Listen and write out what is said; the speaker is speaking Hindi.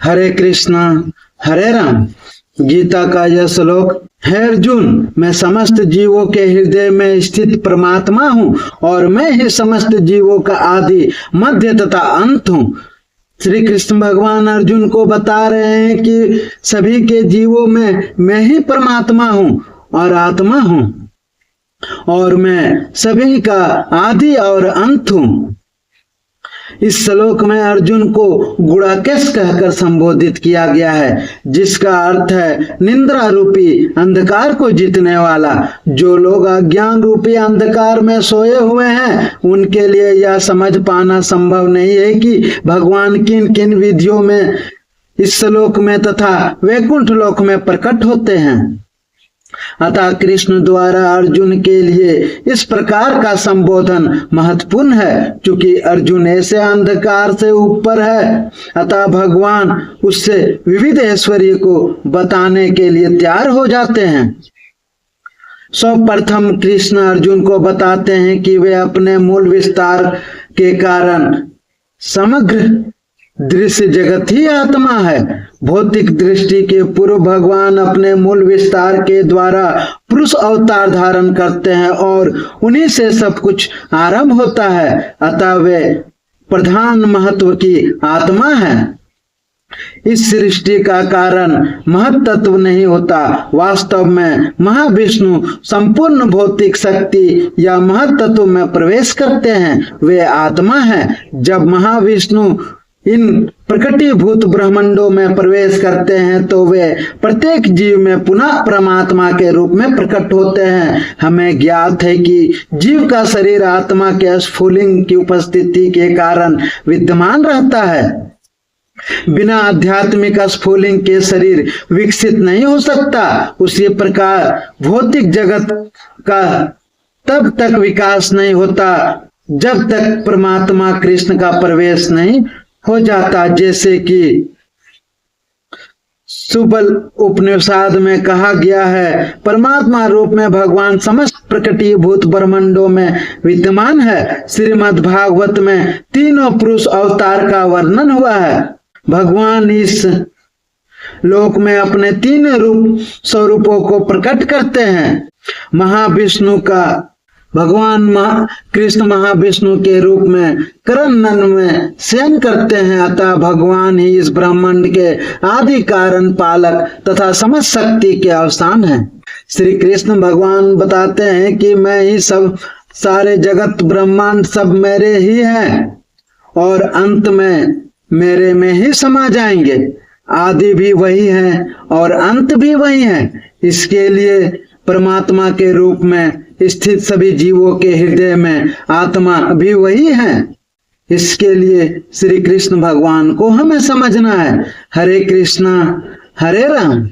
हरे कृष्णा हरे राम। गीता का यह श्लोक है, अर्जुन मैं समस्त जीवों के हृदय में स्थित परमात्मा हूँ और मैं ही समस्त जीवों का आदि मध्य तथा अंत हूँ। श्री कृष्ण भगवान अर्जुन को बता रहे हैं कि सभी के जीवों में मैं ही परमात्मा हूँ और आत्मा हूँ और मैं सभी का आदि और अंत हूँ। इस श्लोक में अर्जुन को गुणाकेश कहकर संबोधित किया गया है, जिसका अर्थ है निंद्रा रूपी अंधकार को जीतने वाला। जो लोग अज्ञान रूपी अंधकार में सोए हुए हैं उनके लिए यह समझ पाना संभव नहीं है कि भगवान किन किन विधियों में इस श्लोक में तथा वैकुंठ लोक में प्रकट होते हैं। अतः कृष्ण द्वारा अर्जुन के लिए इस प्रकार का संबोधन महत्वपूर्ण है, क्योंकि अर्जुन ऐसे अंधकार से ऊपर है। अतः भगवान उससे विविध ऐश्वर्य को बताने के लिए तैयार हो जाते हैं। सर्वप्रथम कृष्ण अर्जुन को बताते हैं कि वे अपने मूल विस्तार के कारण समग्र दृश्य जगत ही आत्मा है। भौतिक दृष्टि के पूर्व भगवान अपने मूल विस्तार के द्वारा पुरुष अवतार धारण करते हैं और उन्हीं से सब कुछ आरंभ होता है। अतः वे प्रधान महत्व की आत्मा है। इस सृष्टि का कारण महत्त्व नहीं होता। वास्तव में महाविष्णु संपूर्ण भौतिक शक्ति या महत्त्व में प्रवेश करते हैं। वे आत्मा है। जब महाविष्णु इन प्रकटीभूत ब्रह्मांडों में प्रवेश करते हैं तो वे प्रत्येक जीव में पुनः परमात्मा के रूप में प्रकट होते हैं। हमें ज्ञात है कि जीव का शरीर आत्मा के स्फुलिंग की उपस्थिति के कारण विद्यमान रहता है। बिना आध्यात्मिक स्फुलिंग के शरीर विकसित नहीं हो सकता। उसी प्रकार भौतिक जगत का तब तक विकास नहीं होता जब तक परमात्मा कृष्ण का प्रवेश नहीं हो जाता। जैसे कि सुबल उपनिषद में कहा गया है, परमात्मा रूप में भगवान समस्त प्रकटीभूत ब्रह्मांडों में विद्यमान है। श्रीमद् भागवत में तीनों पुरुष अवतार का वर्णन हुआ है। भगवान इस लोक में अपने तीन रूप स्वरूपों को प्रकट करते हैं। महाविष्णु का भगवान कृष्ण महाविष्णु के रूप में करनन में शयन करते हैं। अतः भगवान ही इस ब्रह्मांड के आदि कारण पालक तथा समस्त शक्ति के अवसान है। श्री कृष्ण भगवान बताते हैं कि मैं ही सब सारे जगत ब्रह्मांड सब मेरे ही हैं और अंत में मेरे में ही समा जाएंगे। आदि भी वही है और अंत भी वही है। इसके लिए परमात्मा के रूप में स्थित सभी जीवों के हृदय में आत्मा भी वही है। इसके लिए श्री कृष्ण भगवान को हमें समझना है। हरे कृष्णा हरे राम।